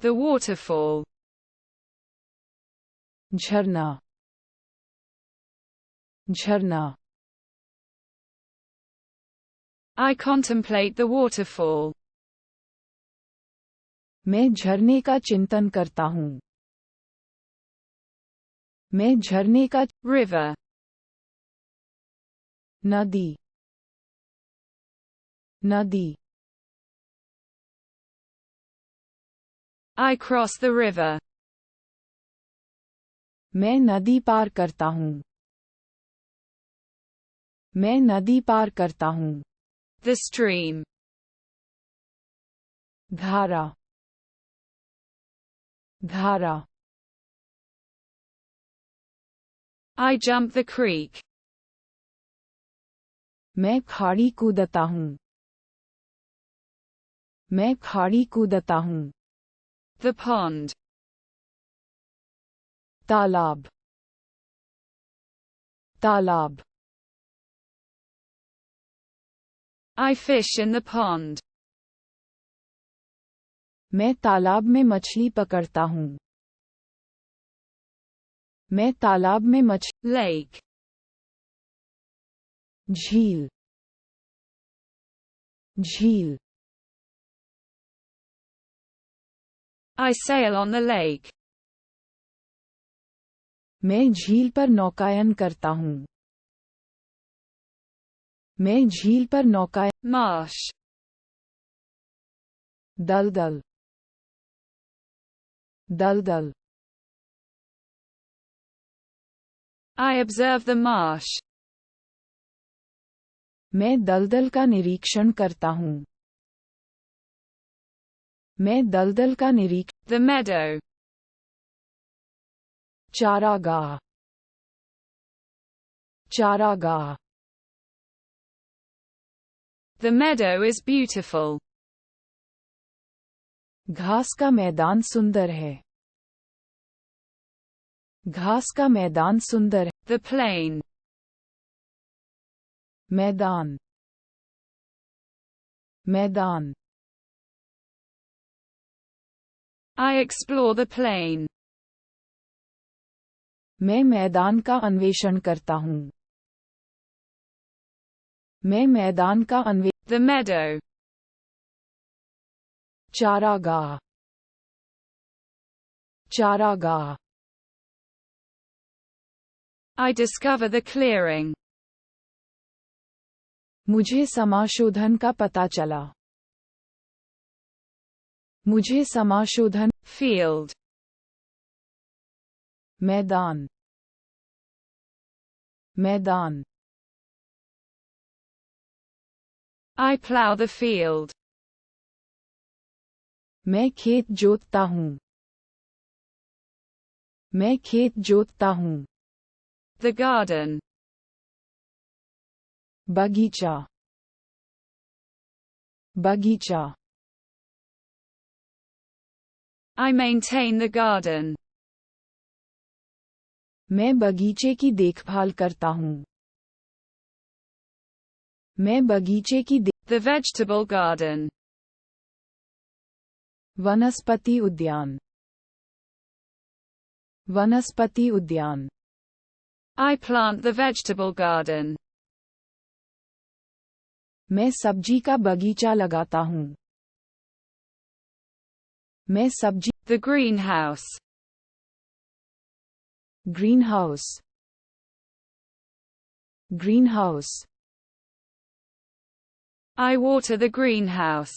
The waterfall. झरना, झरना. I contemplate the waterfall. मैं झरने का चिंतन करता हूँ. मैं झरने का. River. नदी, नदी. I cross the river. मैं नदी पार करता हूँ. मैं नदी पार करता हूँ. The stream. धारा, धारा. I jump the creek. मैं खाड़ी कूदता हूँ. मैं खाड़ी कूदता हूँ. The pond. तालाब, तालाब. I fish in the pond. मैं तालाब में मछली पकड़ता हूँ. मैं तालाब में Lake. झील, झील. I sail on the lake. मैं झील पर नौकायन करता हूँ. मैं झील पर नौकायन. Marsh. दलदल, दलदल. I observe the marsh. मैं दलदल का निरीक्षण करता हूँ. मैं दलदल का निरीक्षण. The meadow. चारागाह, चारागाह. The meadow is beautiful. घास का मैदान सुंदर है. घास का मैदान सुंदर है. The plain. मैदान, मैदान. I explore the plain. मैं मैदान का अन्वेषण करता हूँ. मैं मैदान का अन्वेषण. The meadow. चारागाह, चारागाह. I discover the clearing. मुझे समाशोधन का पता चला. मुझे समाशोधन. Field. मैदान, मैदान. I plow the field. मैं खेत जोतता हूँ. मैं खेत जोतता हूँ. The garden. बगीचा, बगीचा. I maintain the garden. मैं बगीचे की देखभाल करता हूँ. मैं बगीचे की. The vegetable garden. वनस्पति उद्यान, वनस्पति उद्यान. I plant the vegetable garden. मैं सब्जी का बगीचा लगाता हूँ. मैं सब्जी. The greenhouse. Green house, green house. I water the greenhouse.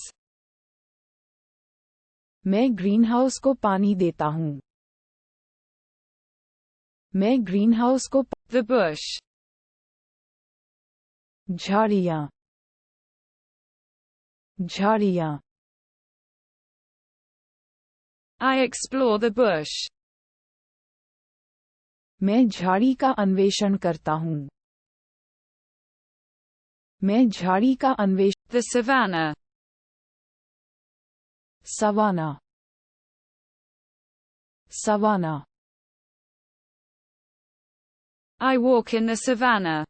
मैं ग्रीन हाउस को पानी देता हूँ. मैं ग्रीन हाउस को. The bush. झाड़ियाँ, झाड़ियाँ. I explore the bush. मैं झाड़ी का अन्वेषण करता हूँ. मैं झाड़ी का अन्वेषण. The savanna. Savanna, savanna. I walk in the savanna.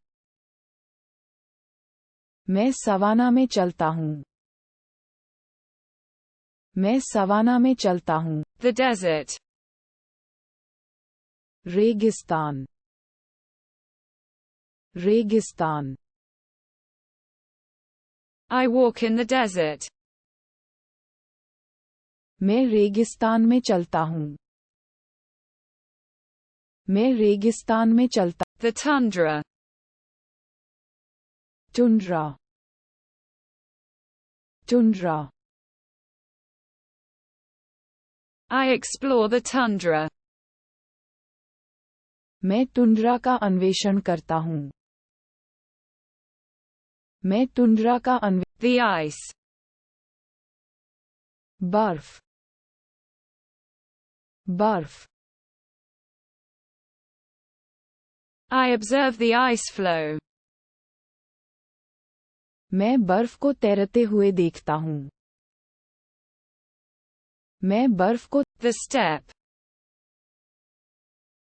मैं सवाना में चलता हूँ. मैं सवाना में चलता हूँ. The desert. रेगिस्तान. रेगिस्तान. I walk in the desert. मैं रेगिस्तान में चलता हूँ. मैं रेगिस्तान में चलता. The tundra. Tundra. Tundra. I explore the tundra. मैं टुंड्रा का अन्वेषण करता हूँ. मैं टुंड्रा का The ice. बर्फ. बर्फ. I observe the ice flow. मैं बर्फ को तैरते हुए देखता हूँ. मैं बर्फ को. The steppe.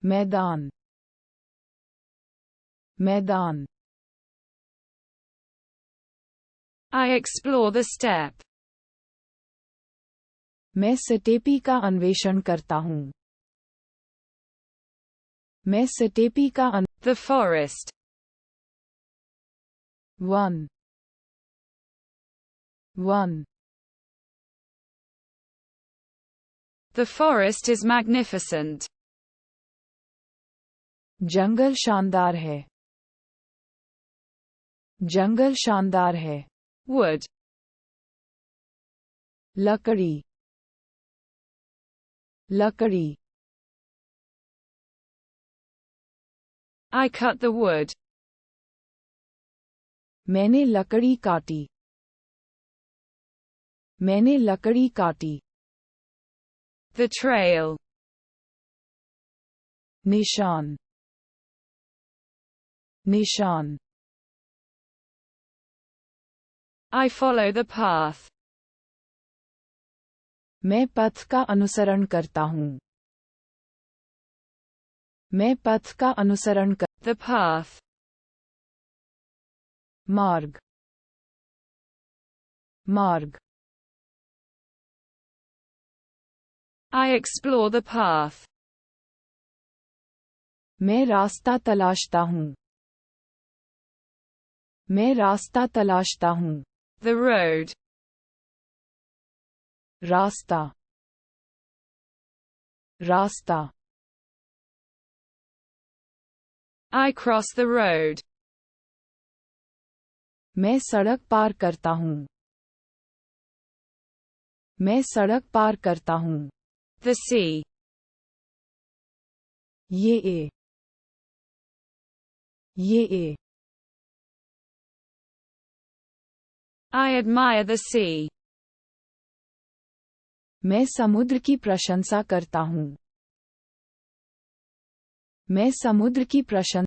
मैदान. मैदान. I explore the steppe. मैं स्टेपी का अन्वेषण करता हूँ. मैं स्टेपी का The forest. One. One. The forest is magnificent. जंगल शानदार है. जंगल शानदार है. Wood. लकड़ी. लकड़ी. I cut the wood. मैंने लकड़ी काटी. मैंने लकड़ी काटी. The trail. निशान. निशान. I follow the path. मैं पथ का अनुसरण करता हूँ. मैं पथ का अनुसरण कर. The path. मार्ग. मार्ग. I explore the path. मैं रास्ता तलाशता हूँ. मैं रास्ता तलाशता हूँ. The road. रास्ता. रास्ता. I cross the road. मैं सड़क पार करता हूँ. मैं सड़क पार करता हूँ. The sea. ये ए. ये ए. I admire the sea. मैं समुद्र की प्रशंसा करता हूँ. मैं समुद्र की प्रशंसा